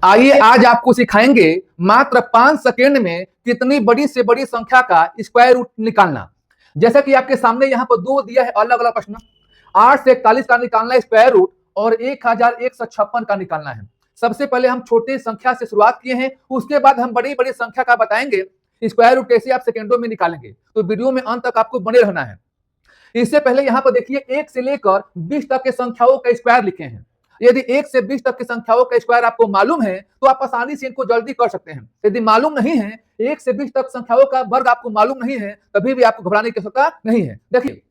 आइए आज आपको सिखाएंगे मात्र 5 सेकेंड में कितनी बड़ी से बड़ी संख्या का स्क्वायर रूट निकालना। जैसा कि आपके सामने यहाँ पर दो दिया है अलग अलग प्रश्न। 8 से 41 का निकालना है स्क्वायर रूट और 1156 का निकालना है। सबसे पहले हम छोटे संख्या से शुरुआत किए हैं, उसके बाद हम बड़ी बड़ी संख्या का बताएंगे स्क्वायर रूट कैसे आप सेकेंडों में निकालेंगे। तो वीडियो में अंत तक आपको बने रहना है। इससे पहले यहाँ पर देखिए 1 से लेकर 20 तक के संख्याओं का स्क्वायर लिखे हैं। यदि 1 से 20 तक की संख्याओं का स्क्वायर आपको मालूम है तो आप आसानी से इनको जल्दी कर सकते हैं। यदि मालूम नहीं है, 1 से 20 तक संख्याओं का वर्ग आपको मालूम नहीं है, तभी भी आपको घबराने की आवश्यकता नहीं है। देखिए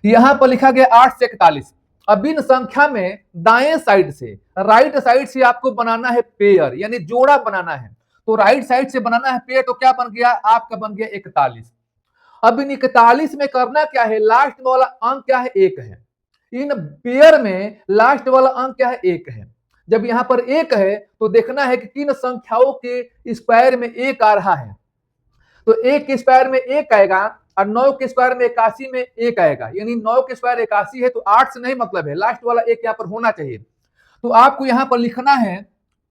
यहां पर लिखा गया 8 से 41। अब इन संख्या में दाएं साइड से राइट साइड से आपको बनाना है पेयर, यानी जोड़ा बनाना है। तो राइट साइड से बनाना है पेयर, तो क्या बन गया आपका, बन गया 41। अब इन 41 में करना क्या है, लास्ट वाला अंक क्या है, 1 है। इन पेयर में लास्ट वाला अंक क्या है, 1 है। जब यहां पर 1 है तो देखना है कि किन संख्याओं के स्क्वायर में 1 आ रहा है। तो 1 के स्क्वायर में 1 आएगा और 9 के स्क्वायर में 81 में 1 आएगा, यानी 9 के स्क्वायर 81 है तो 8 से नहीं मतलब है, लास्ट वाला 1 यहाँ पर होना चाहिए। तो आपको यहाँ पर लिखना है,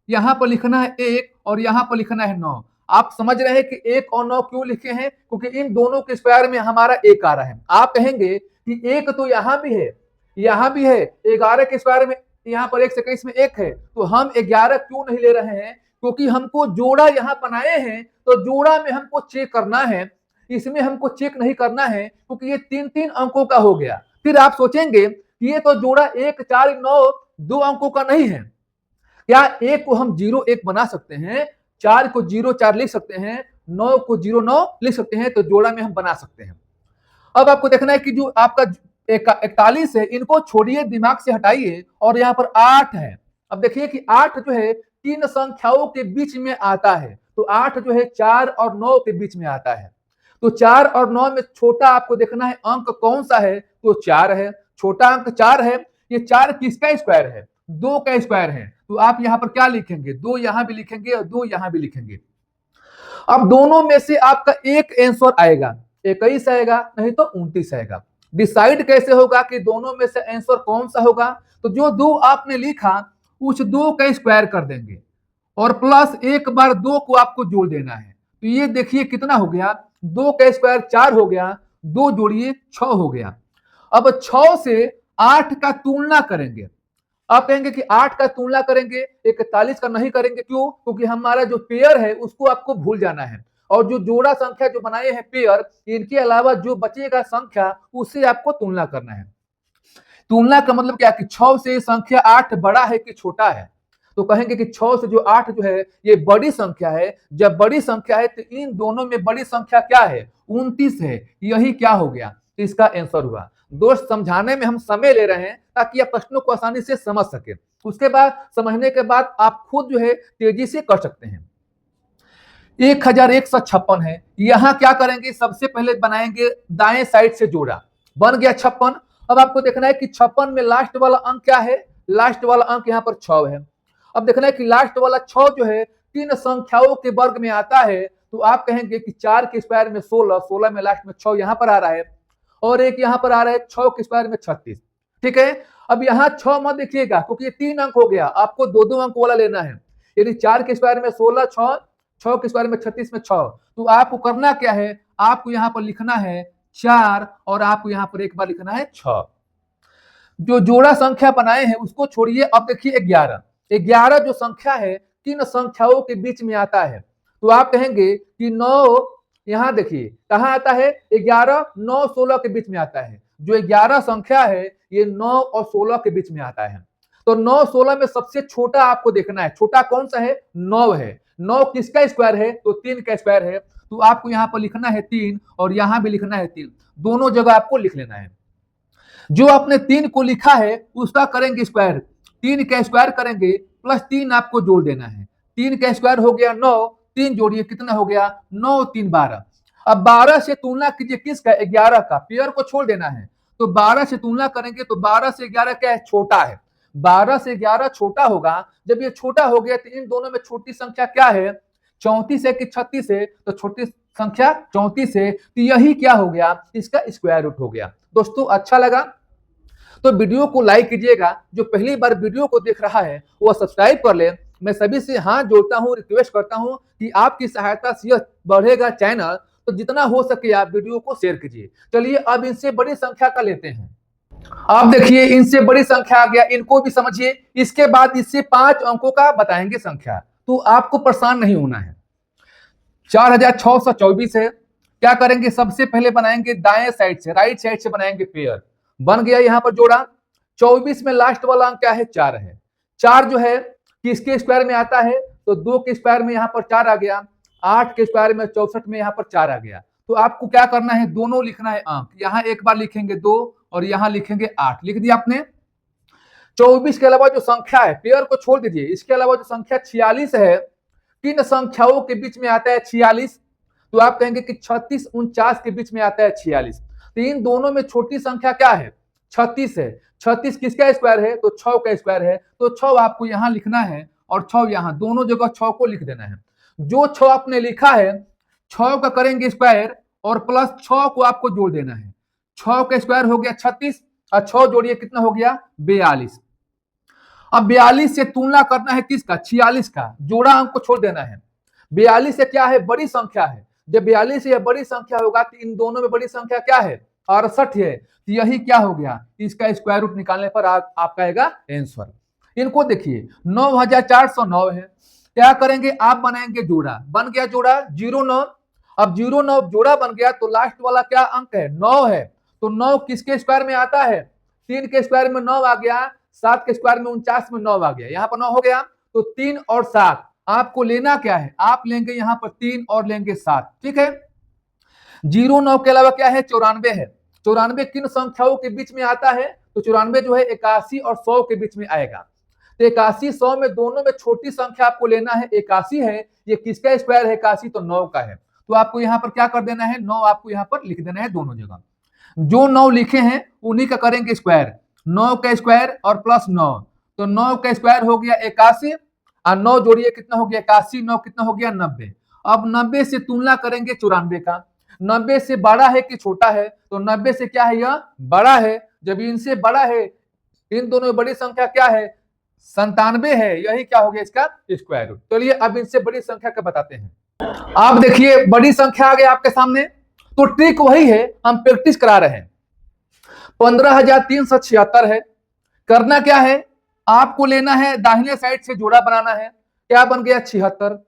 यहाँ पर लिखना है 1 और यहाँ पर लिखना है 9। आप समझ रहे हैं कि 1 और 9 क्यों लिखे हैं, क्योंकि इन दोनों के स्क्वायर में हमारा 1 आ रहा है। आप कहेंगे कि 1 तो यहाँ भी है, यहाँ भी है, 11 के स्क्वायर में यहाँ पर 1 से 21 में 1 है, तो हम 11 क्यों नहीं ले रहे हैं, क्योंकि हमको जोड़ा यहाँ बनाए हैं तो जोड़ा में हमको चेक करना है, इसमें हमको चेक नहीं करना है, क्योंकि ये 3-3 अंकों का हो गया। फिर आप सोचेंगे कि ये तो जोड़ा 1, 4, 9 2 अंकों का नहीं है, क्या 1 को हम 0, 1 बना सकते हैं, 4 को 0, 4 लिख सकते हैं, 9 को 0, 9 लिख सकते हैं, तो जोड़ा में हम बना सकते हैं। अब आपको देखना है कि जो आपका 41 है, इनको छोड़िए, दिमाग से हटाइए, और यहाँ पर 8 है। अब देखिए कि 8 जो है 3 संख्याओं के बीच में आता है, तो 8 जो है 4 और 9 के बीच में आता है। तो 4 और 9 में छोटा आपको देखना है अंक कौन सा है, तो 4 है। छोटा अंक 4 है। ये 4 किसका स्क्वायर है, 2 का स्क्वायर है। तो आप यहाँ पर क्या लिखेंगे, 2 यहाँ भी लिखेंगे और 2 यहाँ भी लिखेंगे। अब दोनों में से आपका एक आंसर आएगा, 21 आएगा, नहीं तो 29 आएगा। डिसाइड कैसे होगा कि दोनों में से आंसर कौन सा होगा, तो जो 2 आपने लिखा उस 2 का स्क्वायर कर देंगे और प्लस एक बार 2 को आपको जोड़ देना है। तो ये देखिए कितना हो गया, 2 का स्क्वायर 4 हो गया, 2 जोड़िए 6 हो गया। अब 6 से 8 का तुलना करेंगे। आप कहेंगे कि 8 का तुलना करेंगे, 41 का नहीं करेंगे, क्यों, क्योंकि हमारा जो पेयर है उसको आपको भूल जाना है, और जो जोड़ा संख्या जो बनाए हैं पेयर, इनके अलावा जो बचेगा संख्या उससे आपको तुलना करना है। तुलना का मतलब क्या कि 6 से संख्या 8 बड़ा है कि छोटा है, तो कहेंगे कि 6 से जो 8 जो है ये बड़ी संख्या है। जब बड़ी संख्या है तो इन दोनों में बड़ी संख्या क्या है, 29 है। यही क्या हो गया, इसका आंसर हुआ। दोस्त समझाने में हम समय ले रहे हैं ताकि आप प्रश्नों को आसानी से समझ सके, उसके बाद समझने के बाद आप खुद जो है तेजी से कर सकते हैं। 1156 है, यहां क्या करेंगे, सबसे पहले बनाएंगे दाएं साइड से जोड़ा, बन गया 56। अब आपको देखना है कि 56 में लास्ट वाला अंक क्या है, लास्ट वाला अंक यहाँ पर 6 है। अब देखना है कि लास्ट वाला 6 जो है 3 संख्याओं के वर्ग में आता है, तो आप कहेंगे कि 4 के स्क्वायर में 16, 16 में लास्ट में 6 यहाँ पर आ रहा है, और एक यहाँ पर आ रहा है 6 के स्क्वायर में 36। ठीक है, अब यहाँ 6 मत देखिएगा क्योंकि ये 3 अंक हो गया, आपको 2-2 अंक वाला लेना है। यदि 4 के स्क्वायर में 16, 6 के स्क्वायर में 36 में 6, तो आपको करना क्या है, आपको यहाँ पर लिखना है 4 और आपको यहाँ पर एक बार लिखना है 6। जो जोड़ा संख्या बनाए हैं उसको छोड़िए। अब देखिए 11, 11 जो संख्या है 3 संख्याओं के बीच में आता है, तो आप कहेंगे कि 9, यहां देखिए कहां आता है, 11, 9, 16 के बीच में आता है। जो 11 संख्या है ये 9 और 16 के बीच में आता है। तो 9, 16 में सबसे छोटा आपको देखना है, छोटा कौन सा है, 9 है। 9 किसका स्क्वायर है, तो 3 का स्क्वायर है। तो आपको यहाँ पर लिखना है 3 और यहाँ भी लिखना है 3, दोनों जगह आपको लिख लेना है। जो आपने 3 को लिखा है उसका करेंगे स्क्वायर, 3 का स्क्वायर करेंगे प्लस 3 आपको जोड़ देना है। 3 का स्क्वायर हो गया 9, 3 जोड़िए कितना हो गया, 9 3 12। अब 12 से तुलना कीजिए किसका, 11 का, पेयर को छोड़ देना है। तो 12 से तुलना करेंगे तो 12 से 11 क्या है, छोटा है। 12 से 11 छोटा होगा। जब ये छोटा हो गया तो इन दोनों में छोटी संख्या क्या है, 34 है कि 36 है, तो छोटी संख्या 34 है। तो यही क्या हो गया, इसका स्क्वायर रूट हो गया। दोस्तों अच्छा लगा तो वीडियो को लाइक कीजिएगा, जो पहली बार वीडियो को देख रहा है वो सब्सक्राइब कर ले, मैं सभी से हाथ जोड़ता हूं, रिक्वेस्ट करता हूं कि आपकी सहायता से यह बढ़ेगा चैनल, तो जितना हो सके आप वीडियो को शेयर कीजिए। चलिए अब इनसे बड़ी संख्या का लेते हैं। आप देखिए इनसे बड़ी संख्या आ गया, इनको भी समझिए। इसके बाद इससे 5 अंकों का बताएंगे संख्या, तो आपको परेशान नहीं होना है। 4624 है। क्या करेंगे, सबसे पहले बनाएंगे दाएं साइड से, राइट साइड से बनाएंगे पेयर। बन गया यहां पर जोड़ा। 24 में लास्ट वाला अंक क्या है, 4 है। 4 जो है किसके स्क्वायर में आता है, तो 2 के स्क्वायर में यहां पर 4 आ गया। 8 के स्क्वायर में 64 में यहां पर 4 आ गया। तो आपको क्या करना है, दोनों लिखना है अंक। यहां एक बार लिखेंगे 2 और यहां लिखेंगे 8। लिख दिया आपने। 24 के अलावा जो संख्या है, पेयर को छोड़ दीजिए, इसके अलावा जो संख्या 46 है, किन संख्याओं के बीच में आता है 46, तो आप कहेंगे कि 36 49 के बीच में आता है 46। तो इन दोनों में छोटी संख्या क्या है, 36 है। 36 किसका स्क्वायर है, तो 6 का स्क्वायर है। तो 6 आपको यहां लिखना है और 6 यहां, दोनों जगह 6 को लिख देना है। जो 6 आपने लिखा है, 6 का करेंगे स्क्वायर और प्लस 6 को आपको जोड़ देना है। 6 का स्क्वायर हो गया 36 और 6 जोड़िए कितना हो गया, 42। अब 42 से तुलना करना है किसका, 46 का। जोड़ा अंक को छोड़ देना है। 42 से क्या है, बड़ी संख्या है। जब 42 से बड़ी संख्या होगा तो इन दोनों में बड़ी संख्या क्या है, 68 है। तो यही क्या हो गया, इसका स्क्वायर रूट निकालने पर आपका आएगा आंसर। इनको देखिए 9409 है। क्या करेंगे, आप बनाएंगे जोड़ा। बन गया जोड़ा 09। अब 09 जोड़ा बन गया तो लास्ट वाला क्या अंक है, 9 है। तो 9 किसके स्क्वायर में आता है, 3 के स्क्वायर में 9 आ गया। 7 के स्क्वायर में 49 में 9 आ गया। यहाँ पर 9 हो गया। तो 3 और 7 आपको लेना क्या है, आप लेंगे यहाँ पर 3 और लेंगे 7। ठीक है। 09 के अलावा क्या है, 94 है। 94 किन संख्याओं के बीच में आता है, तो 94 जो है 81 और 100 के बीच में आएगा। तो 81 100 में दोनों में छोटी संख्या आपको लेना है। 81 है, ये किसका स्क्वायर है, 81 तो 9 का है। तो आपको यहाँ पर क्या कर देना है, 9 आपको यहाँ पर लिख देना है दोनों जगह। जो 9 लिखे हैं उन्हीं का करेंगे स्क्वायर। 9 का स्क्वायर और प्लस 9, तो 9 का स्क्वायर हो गया 81 और 9 जोड़िए कितना हो गया 81, 9 कितना हो गया 90। अब 90 से तुलना करेंगे 94 का। 90 से बड़ा है कि छोटा है, तो 90 से क्या है, यह बड़ा है। जब इनसे बड़ा है, इन दोनों में बड़ी संख्या क्या है, 97 है। यही क्या हो गया इसका स्क्वायर रूट। चलिए अब इनसे बड़ी संख्या का बताते हैं। आप देखिए बड़ी संख्या आ गई आपके सामने। तो ट्रिक वही है, हम प्रैक्टिस करा रहे हैं। 15,376 है। करना क्या है, आपको लेना है दाहिने साइड से जोड़ा बनाना है। क्या बन गया 76।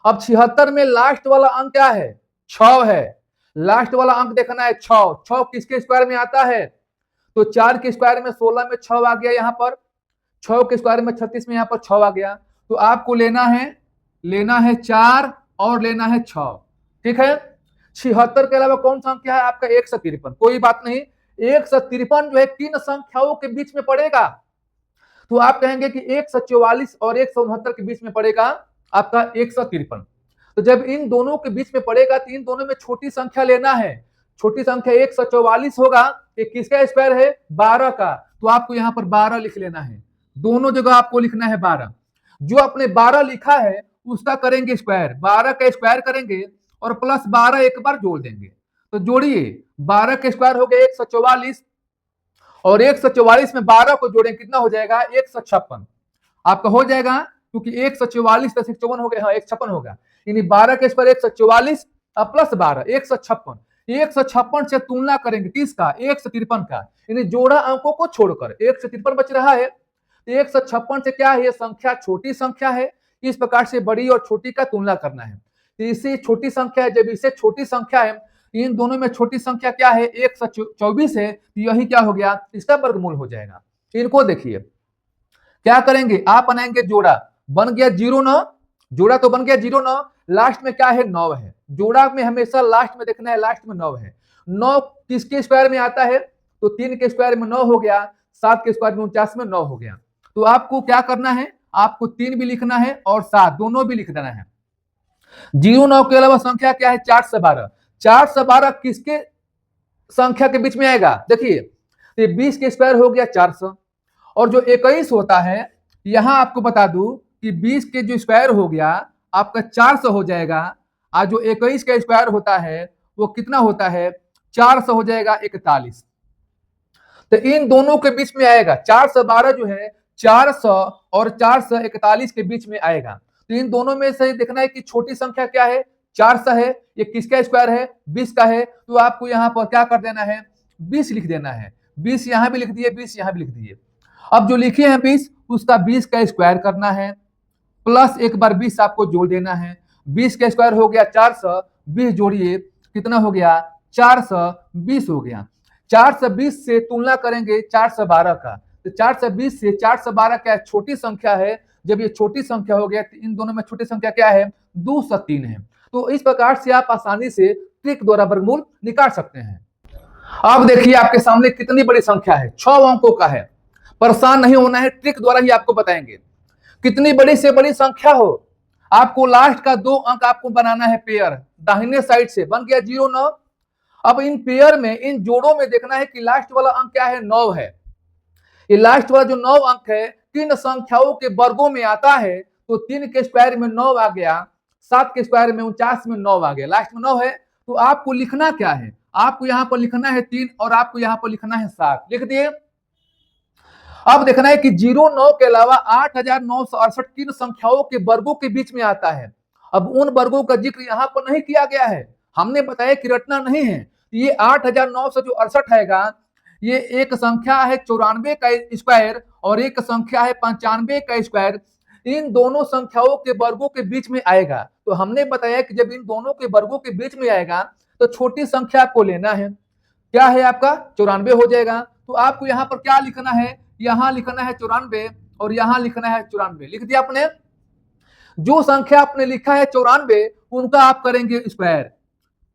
अब 76 में लास्ट वाला अंक क्या है, 6 है। लास्ट वाला अंक देखना है 6। 6 किसके स्क्वायर में आता है, तो 4 के स्क्वायर में 16 में 6 आ गया। यहाँ पर 6 के स्क्वायर में 36 में यहाँ पर 6 आ गया। तो आपको लेना है 4 और लेना है 6। ठीक है। 76 के अलावा कौन सा अंक है आपका, 153। कोई बात नहीं, 153 जो है किन संख्याओं के बीच में पड़ेगा, तो आप कहेंगे कि 144 और 169 के बीच में पड़ेगा आपका 153। तो जब इन दोनों के बीच में पड़ेगा तो इन दोनों में छोटी संख्या लेना है। छोटी संख्या 144 होगा, ये किसका स्क्वायर है, 12 का। तो आपको यहाँ पर 12 लिख लेना है। दोनों जगह आपको लिखना है 12। जो आपने 12 लिखा है उसका करेंगे स्क्वायर। 12 का स्क्वायर करेंगे और प्लस 12 एक बार जोड़ देंगे। तो जोड़िए, 12 का स्क्वायर हो गया 144 और 144 में 12 को जोड़ें कितना हो जाएगा, 156 आपका हो जाएगा। क्योंकि 144 + 154 हो गया, हाँ 156 होगा। यानी 12 के स्क्वायर 144 प्लस 12 156। 156 से तुलना करेंगे किसका, 153 का। यानी जोड़ा अंकों को छोड़कर 153 बच रहा है। 156 से क्या है, ये संख्या छोटी संख्या है। इस प्रकार से बड़ी और छोटी का तुलना करना है। तो इससे छोटी संख्या है, जब इससे छोटी संख्या है, इन दोनों में छोटी संख्या क्या है, 124 है। तो यही क्या हो गया, इसका वर्गमूल हो जाएगा। इनको देखिए क्या करेंगे, आप बनाएंगे जोड़ा। बन गया 09, जोड़ा तो बन गया 09। लास्ट में क्या है, 9 है। जोड़ा में हमेशा लास्ट में देखना है, लास्ट में 9 है। 9 किसके स्क्वायर में आता है, तो 3 के स्क्वायर में 9 हो गया। 7 के स्क्वायर में 49 में 9 हो गया। तो आपको क्या करना है, आपको 3 भी लिखना है और 7 दोनों भी लिख देना है। 09 के अलावा संख्या क्या है, 4 से 12। 4 से 12 किसके संख्या के बीच में आएगा, देखिए 20 के स्क्वायर हो गया 400। और जो 21 होता है, यहां आपको बता दूं कि 20 के जो स्क्वायर हो गया आपका 400 हो जाएगा। और जो 21 का स्क्वायर होता है वो कितना होता है, 400 हो जाएगा 41। तो इन दोनों के बीच में आएगा। 4 से 12 जो है 400 और 441 के बीच में आएगा। तो इन दोनों में से देखना है कि छोटी संख्या क्या है, 400 है, ये किसका स्क्वायर है, 20 का है। तो आपको यहाँ पर क्या कर देना है, 20 लिख देना है। 20 यहाँ भी लिख दिए, 20 यहाँ भी लिख दिए। अब जो लिखे हैं 20, उसका 20 का स्क्वायर करना है, प्लस एक बार 20 आपको जोड़ देना है। 20 का स्क्वायर हो गया 400, 20 जोड़िए कितना हो गया, 420 हो गया। 420 से तुलना करेंगे 412 का, तो 420 से 412 क्या छोटी संख्या है। जब ये छोटी संख्या हो गया तो इन दोनों में छोटी संख्या क्या है, 203 है। तो इस प्रकार से आप आसानी से ट्रिक द्वारा वर्गमूल निकाल सकते हैं। अब देखिए आपके सामने कितनी बड़ी संख्या है, 6 अंकों का है। परेशान नहीं होना है, ट्रिक द्वारा ही आपको बताएंगे। कितनी बड़ी से बड़ी संख्या हो, आपको लास्ट का 2 अंक आपको बनाना है पेयर, दाहिने साइड से बन गया 0 9। अब इन पेयर में, इन जोड़ों में देखना है कि लास्ट वाला अंक क्या है, 9 है। ये लास्ट वाला जो 9 अंक है 3 संख्याओं के वर्गों में आता है, तो 3 के स्क्वायर में 9 आ गया, 7 के स्क्वायर में 49 में 9 आ गया, लास्ट में 9 है। तो आपको लिखना क्या है, आपको यहां पर लिखना है 3 और आपको यहां पर लिखना है 7, लिख दिए। अब देखना है कि 0 9 के अलावा 8968 3 संख्याओं के वर्गों के बीच में आता है। अब उन वर्गों का जिक्र यहां पर नहीं किया गया है, हमने बताया कि रटना नहीं है। ये 8968 हैगा, ये एक संख्या है 94 का स्क्वायर और एक संख्या है 95 का स्क्वायर। इन दोनों संख्याओं के वर्गों के बीच में आएगा। तो हमने बताया कि जब इन दोनों के वर्गों के बीच में आएगा तो छोटी संख्या को लेना है, क्या है आपका 94 हो जाएगा। तो आपको यहाँ पर क्या लिखना है, यहां लिखना है 94 और यहां लिखना है 94, लिख दिया आपने। जो संख्या आपने लिखा है 94 उनका आप करेंगे स्क्वायर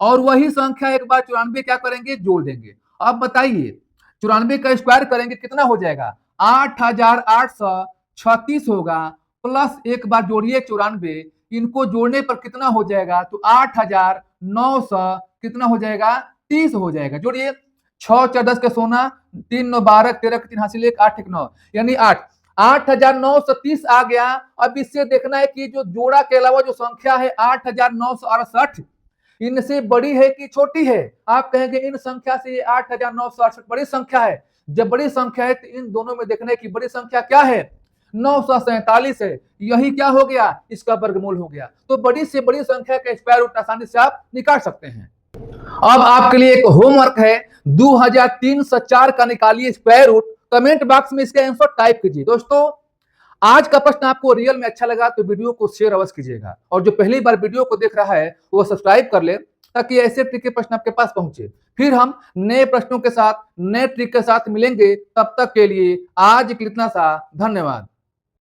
और वही संख्या एक बार 94 क्या करेंगे, जोड़ देंगे। अब बताइए 94 का स्क्वायर करेंगे कितना हो जाएगा, 8836 होगा, प्लस एक बार जोड़िए 94, इनको जोड़ने पर कितना हो जाएगा, तो 8900 कितना हो जाएगा, 30 हो जाएगा। जोड़िए 6 4 10 का 16, 3 9 12, 13 3 हासिल 1, 8 1 9 यानी 8, 8930 आ गया। अब इससे देखना है कि जो जोड़ा के अलावा जो संख्या है 8968 इनसे बड़ी है कि छोटी है। आप कहेंगे इन संख्या से 8968 बड़ी संख्या है। जब बड़ी संख्या है तो इन दोनों में देखना है कि बड़ी संख्या क्या है, 947 है। यही क्या हो गया, इसका वर्गमूल हो गया। तो बड़ी से बड़ी संख्या का स्क्वायर रूट आसानी से आप निकाल सकते हैं। अब आपके लिए एक होमवर्क है, 2304 का निकालिए स्क्वायर रूट। कमेंट बॉक्स में इसका आंसर टाइप कीजिए। दोस्तों आज का प्रश्न आपको रियल में अच्छा लगा तो वीडियो को शेयर अवश्य कीजिएगा, और जो पहली बार वीडियो को देख रहा है वो सब्सक्राइब कर ले ताकि ऐसे ट्रिक के प्रश्न आपके पास पहुंचे। फिर हम नए प्रश्नों के साथ, नए ट्रिक के साथ मिलेंगे। तब तक के लिए आज के लिए इतना सा, धन्यवाद।